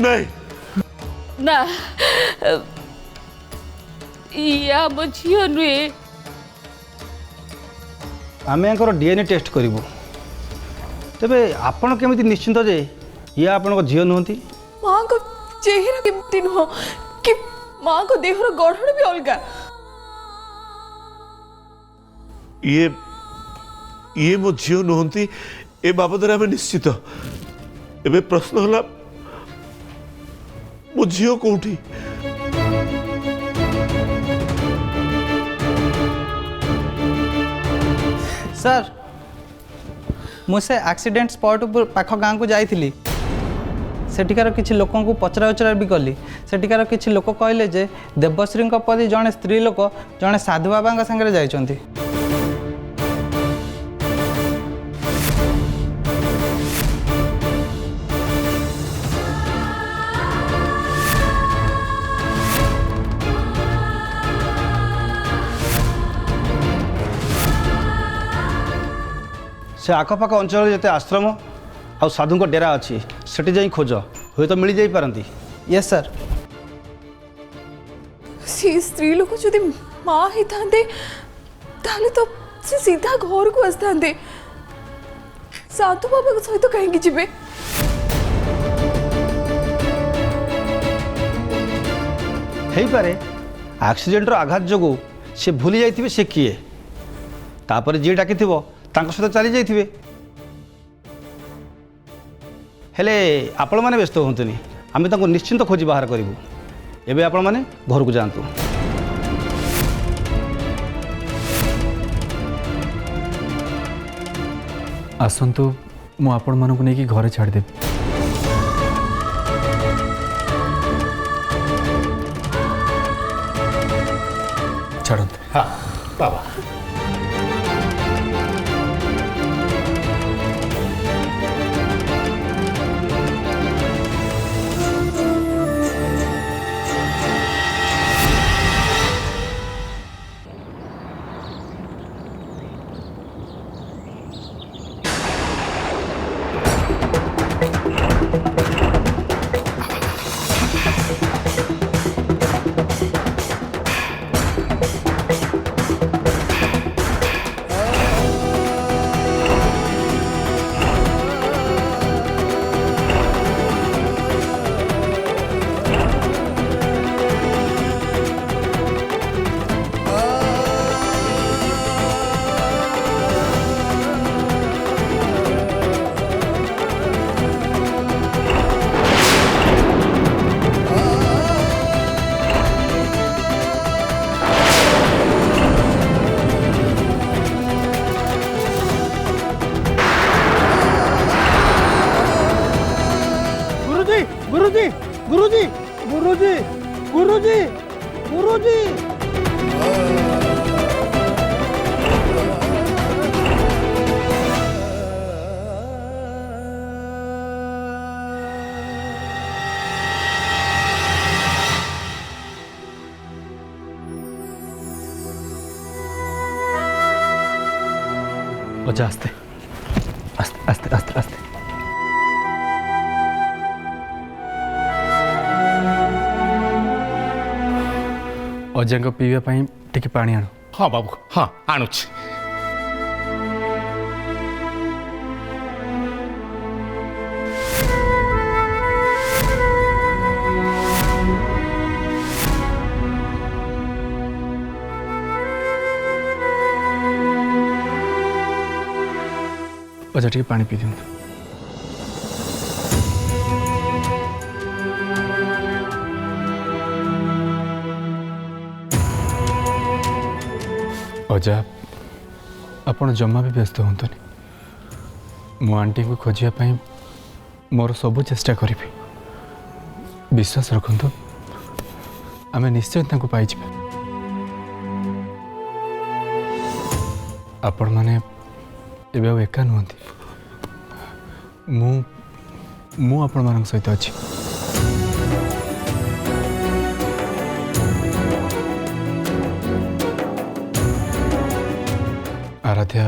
नहीं ना या मो झियो नुहे आम डीएनए टेस्ट करूँ तेबे आपण केमिति निश्चिंत जे ये आपण झील नुहति माँ को चेहरा केमती नुह कि माँ को देहर गढ़न भी अलगा ये मो झील नुहति ए बाबद आम निश्चित एबे प्रश्न होला मो झील कोठी सर मुझे एक्सीडेंट स्पॉट पाख गाँव को जाइली सेठिकार किसी लोक पचरा उचरा भी कली सेठिकार किसी लोक कहले जे देवश्री पदी जड़े स्त्री लोक जड़े साधु बाबा सागर जाइछंती से आखपाख अंचल जिते आश्रम आ साधु डेरा अच्छी सेठी जाई खोज हुए तो मिल जाई पारंती। यस सर सी स्त्री लोक जदि माँ ही थांते ताले तो से सीधा घर को आसते साधु बाबा सहित कहीं जीवे हो पारे एक्सीडेंटर आघात जो सी भूली जाइए सी किए तापर जी डाकी सहित चली जाइए हेले आपण मैंने व्यस्त हूँ आम निश्चिंत खोजी बाहर करूँ एवं आपण मैंने घर को जातु आसतु मु आपण मानक नहीं घरे छाड़देवी छाड़ते हाँ बाबा गुरुजी गुरुजी गुरुजी गुरुजी गुरुजी अजा आस्ते आस्ते आस्ते आस्ते आस्ते अजा को पीवा टिके पानी आण। हाँ बाबू हाँ आणुच अजा टिके पानी पी दियंतु। अजा आपण जमा भी व्यस्त हूँ मो आंटी को खोजापी मोर सबू चेष्टा करी विश्वास रखु आम निश्चय पाई आपण मैंने एवं एका नुहति मु आपण मान सहित अच्छी आराध्या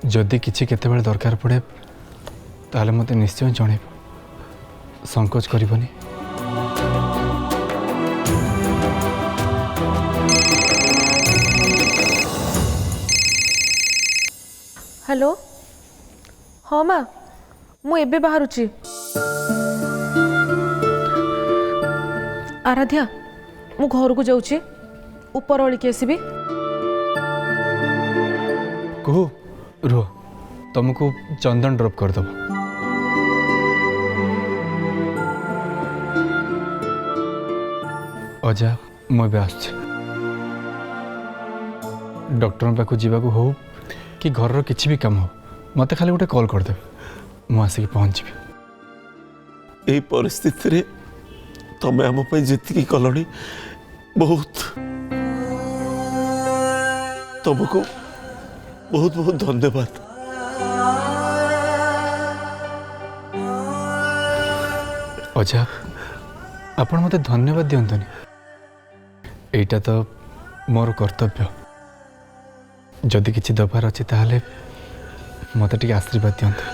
जदि किसी केते दरकार पड़े ताले मते निश्चय जन संकोच करबनी। हेलो हाँ माँ मु एबे बाहरुची। आराध्या मु घर को जाऊँ ऊपर ओलिकी आसबि। कुहू रुह तुमको चंदन ड्रॉप करदेव। अजा मुझे आस डॉक्टर पाक जावाक हो कि घर किसी भी काम हो मत खाली गोटे कॉल करदे मुझे पहुँची। এই ପରିସ୍ଥିତିରେ ତମେ ଆମ ପାଇଁ ଯେତିକି କଲଣି ବହୁତ ତମକୁ ବହୁତ ବହୁତ ଧନ୍ୟବାଦ। अजा आपण मत धन्यवाद दिंतुनि एटा तो मोर कर्तव्य। जदि किसी दबार अच्छी ताहले मत टिके आशीर्वाद दिंतु।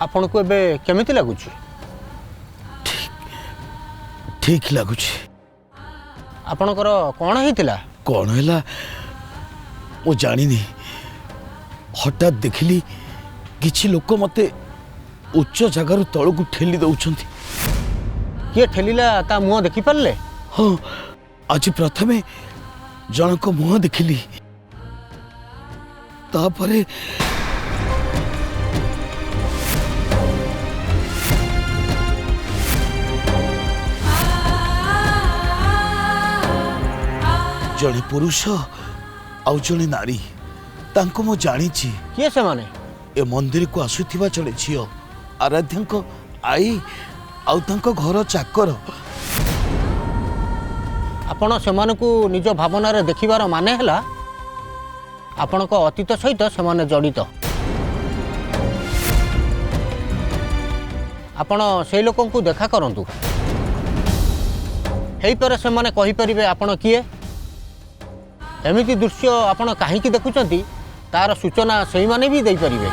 आपण को एबे केमिति लागुची? ठीक लगुच। आपणकर कौन होता? कौन है मु जानी हठात देखिली किछि लोक मते उच्च जगार तलू ठेली दौरान। किए ठेलिला ता मुह देखि पारले? हाँ आज प्रथमे जनक मुह देखिली तापरे जड़े पुरुष आउ जड़े नारी तांको मु जानी। किए से माने? ए मंदिर को आसुथिबा जड़े झियो आराध्यांको आई आउ तांको घर चाकर। आपण सेमानकु निज भावना रे देखिबार माने हला आपणको अतीत सहित सेमाने जड़ित। आपण से लोकंकु देखा करंतु हेई पर सेमाने कहि परिबे आपण किए। एमिति दृश्य आपण काहे की देखुचंती तार सूचना सेही माने भी देई परिबे।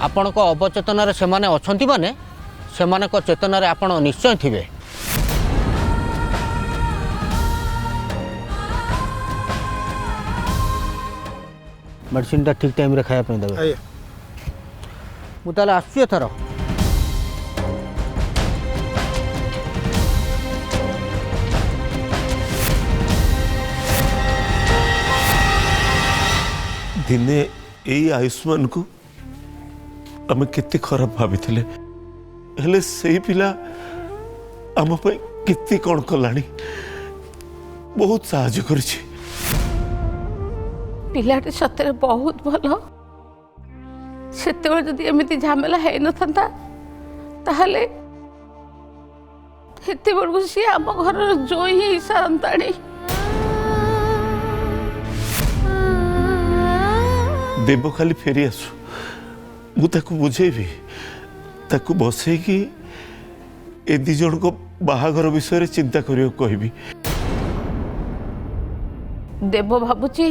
आपणको अवचेतन रे सेमाने अछंती माने सेमानक चेतन रे आपण निश्चय थिबे। मेडिसिन टा ठीक टाइम रे खाया पे देबे। मु ताले आसु एथर। दिने यही आयुष्मान को आम केते खराब भाभी हेले से पिला आम केते कौन कलानी बहुत साहाय्य करिछि। पिलाटी सतरे बहुत भल सेतेबेले जदि एमिति झमेला है न था ताहले हेते बेलू सी आम घर जो ही सारंताणी। देव खाली फेरी आसु मु ताकू बुझेबी ताकू बसई कि ए दी जन को बाहागर विषय चिंता करियो कहबी। देव भाबुची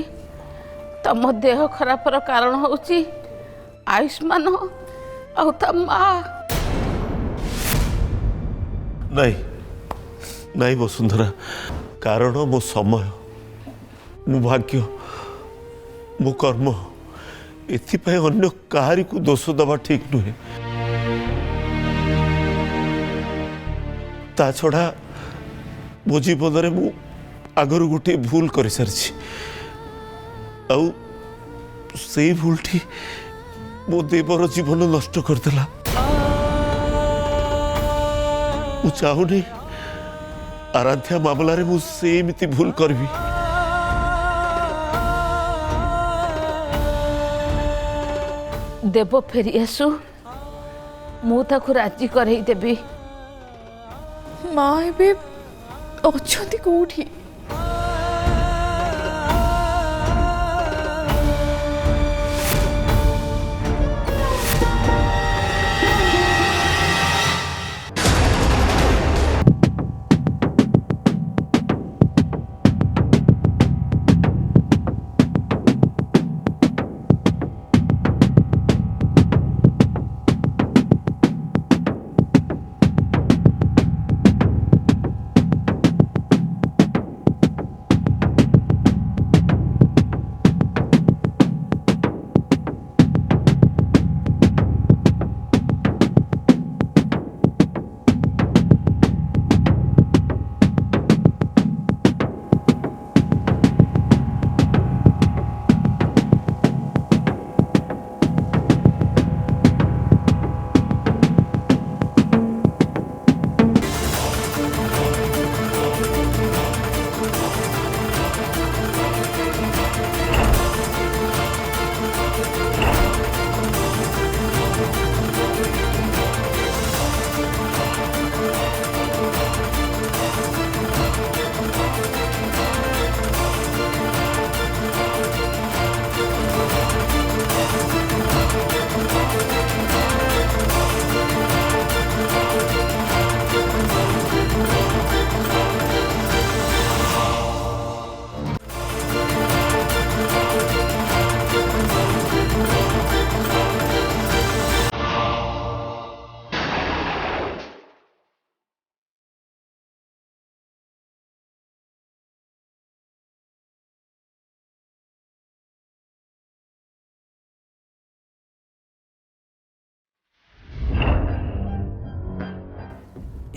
तम देह खरापर कारण होची आयुष्मान आउ ता माँ। नहीं नहीं वसुंधरा कारण मो समय मो भाग्य मो कर्म एथिपाई अन्य काहारी को दोष दबा ठीक नुहे। ता छड़ा मो जीवन में मु आगर गोटे भूल कर सारी से भूलटी मो देवर जीवन नष्ट करदेला। मु चाहूनी आराध्या मामला रे मु सेमिति भूल करबी। देव फेरी आसु मु ताकु राजी करई देबी। माँ एबे अछंती कोठी?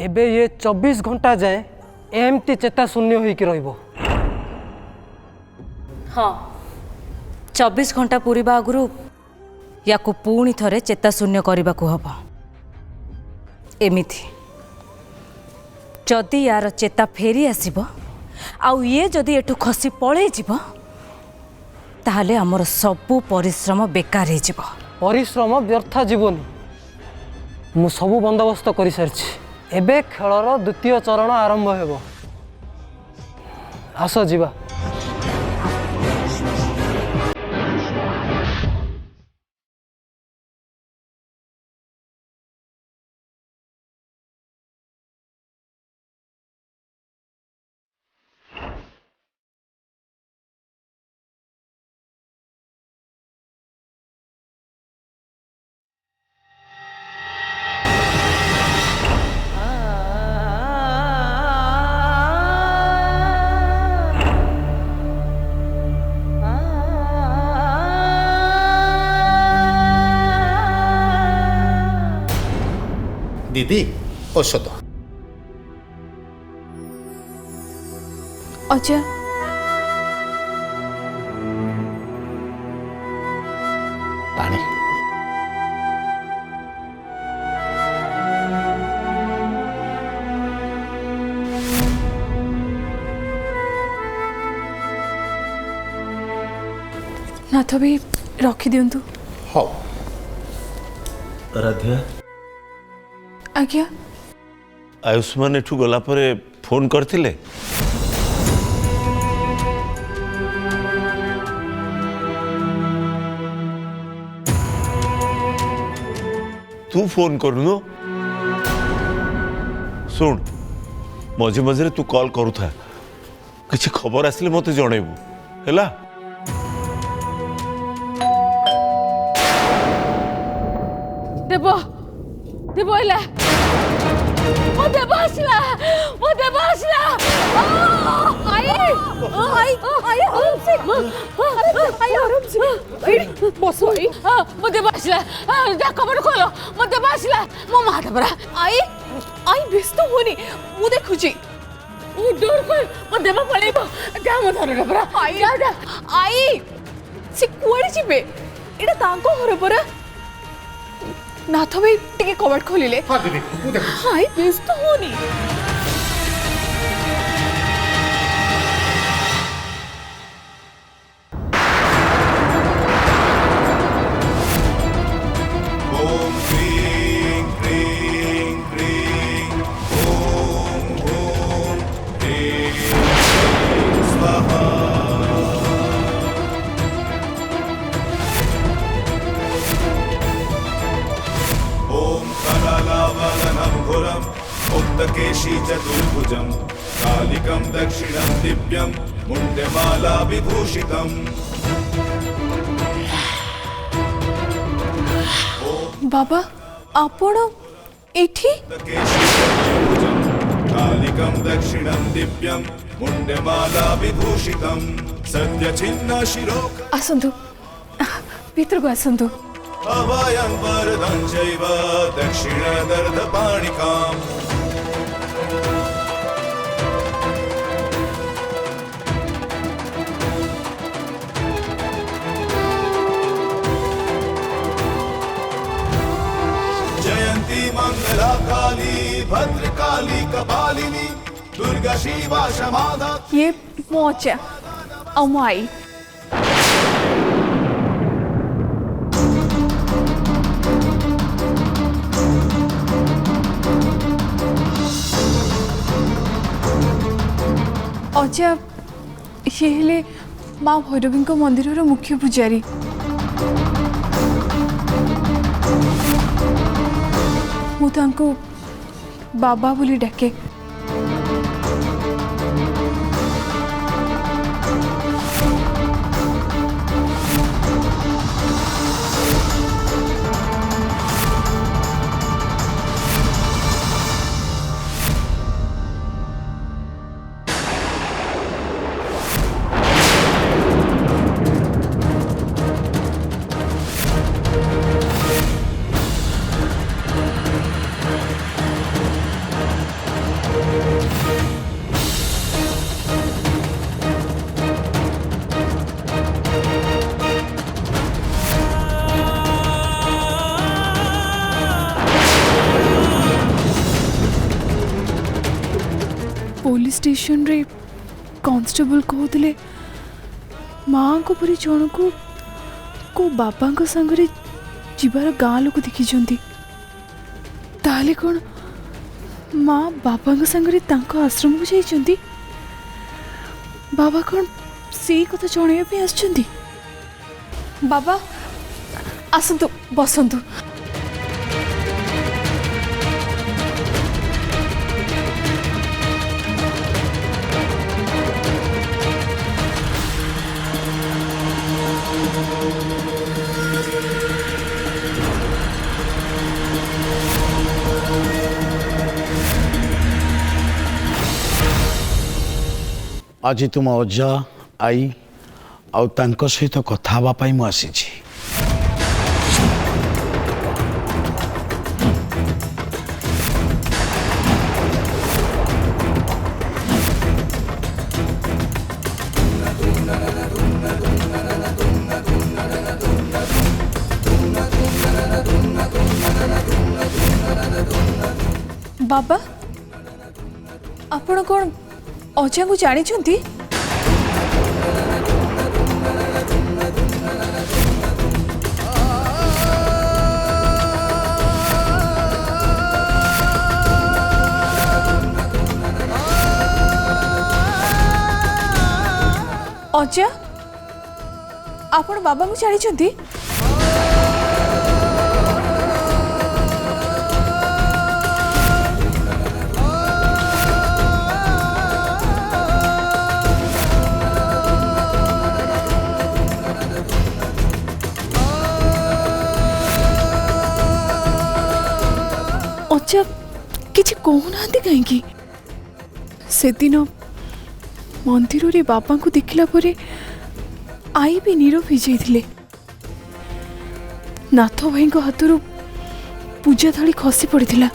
एबे ये 24 घंटा जाए एमती चेता शून्य होइकी रहिबो। हाँ 24 घंटा पूरीबा आगुरु याकु पुणी थरे चेता शून्य करबाकू हबो। एमिथि जदि यार चेता फेरी आसीबो आउ ये जदि एठु खसी पळे जिवो ताहले हमर सबु परिश्रम बेकार हे जिवो। परिश्रम व्यर्थ जीवनी मु सबु बंदोबस्त करि सारछि। एबे खेलर द्वितीय चरण आरंभ हेबो। आस जीवा। दीदी औषध अच्छा पानी नाथ भी रखी दिंतु। हाँ आराध्या आज्ञा आयुष्मान एठू गला परे फोन करथिले? तू फोन करूनो सुन मझे मझे तू कॉल करू था किसी खबर आसले मते जणेबू हैला। देव देव आइला ମୋ ଦେବ ଆସିଲା ମୋ ଦେବ ଆସିଲା ଆଇ ଆଇ ଆଇ ବସ ମୋ ଦେବ ଆସିଲା ଯା କବାଟ ଖୋଲ ମୋ ଦେବ ଆସିଲା ମୋ ମାଟା ପରା आई आई व्यस्त होनी मु देखुची दूर कर ମୋ ଦେବ ପଳେଇବ ଯା ମୋ ଧରଟା ପରା आई आई से कुआडे जिबे एटा तांको घर परा नाथ भाई टिके कबाट खोलिले हां दीदी मु देखु आई व्यस्त होनी केशी चतुर्भुजं कालिकं दक्षिणं दिव्यं मुण्डमाला विभूषितम् बाबा आपण एठी कालिकं दक्षिणं दिव्यं मुण्डमाला विभूषितं सत्यचिह्न शिरो आसंतु भीतर को आसंतु अभयं वरदं चैव दक्षिणदर्धपाणिकाम् मंगला काली भद्रकाली कपालिनी दुर्गा शिवा क्षमाधा ये मोचा अमाई अजा ये हेले माँ भैरवी मंदिर मुख्य पूजारी मु तांको बाबा बोली डाके पुलिस स्टेशन रे कांस्टेबल कहते माँ को परी जन को बाबा संगे जीवार गाँ लोक देखी ताले कौन माँ बाबा संगे आश्रम को जाइछंती बाबा कौन से कथा जणाइबा आछंती बाबा आसंतु बसंतु आज तुम अजा आई आउ तांको सहित कथा हवा पाई मु आसीछि बाबा आपण कौन अजा को जानी अजा आपण बाबा को जानी अजा किछि कहूनाहांती काहेकि से दिन मंदिर रे बापा को देखला परे आई भी नीरव हो जाइथिले। नाथ भाई हाथरू पूजा थाली खसी पड़िथिला।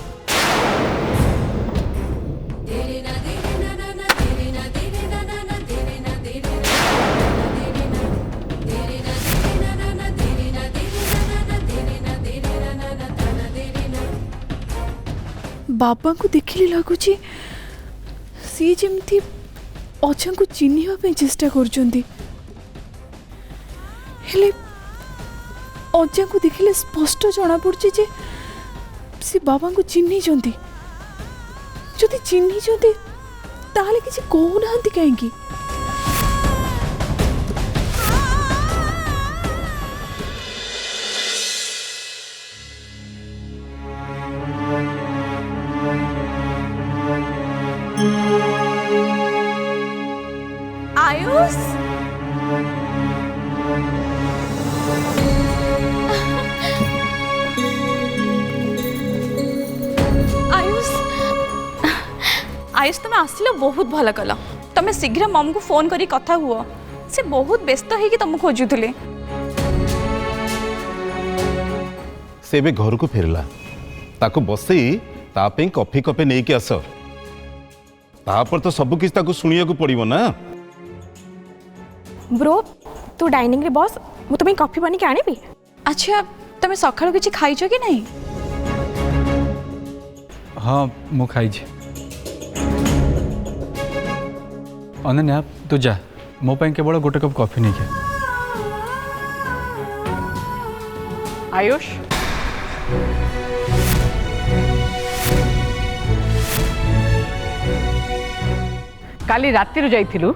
बाबा को देखिले लगुची सी जेमती अजा को चिन्हिबा पे चेष्टा करचंती। हेले अजा को देखिले स्पष्ट जना पड़ची जे सी बाबा को चिन्हि जंती। जदि चिन्हि जंती ताले किछि कहूनाहांती काहेकि? आयुष आयुष आयुष तुम आसिल बहुत भल कल। तुम शीघ्र मम को फोन करी कथा हुआ। से बहुत व्यस्त है कि तुम खोजुले। से बे घर को फेरला ताको बसई तापे कॉफी कपे नहीं के आस तापर तो सब किछ ताको सुनिया को पड़िबो ना। ब्रो तू डाइनिंग रे बस मु तुम्हें कॉफी बनी के आनिबी। अच्छा तुम सकाळु किछि खाइछो कि नहीं? हाँ मु खाई अनन्या तू जा मो ପାଇଁ केवल गोटे कप कॉफी नहीं के। आयुष काली राति रू जाइथिलु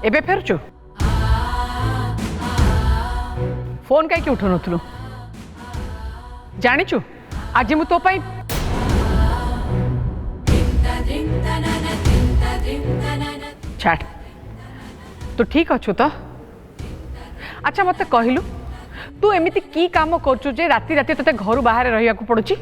एबे फेरचु फोन कहीं उठु नथुलु जानिचु आज मु तो पाई छाड़ तू ठीक अच्छु तो। अच्छा मत कहलु तू एमिति की काम करचु जे राति राति तते घर बाहर रहिया को पड़ुची?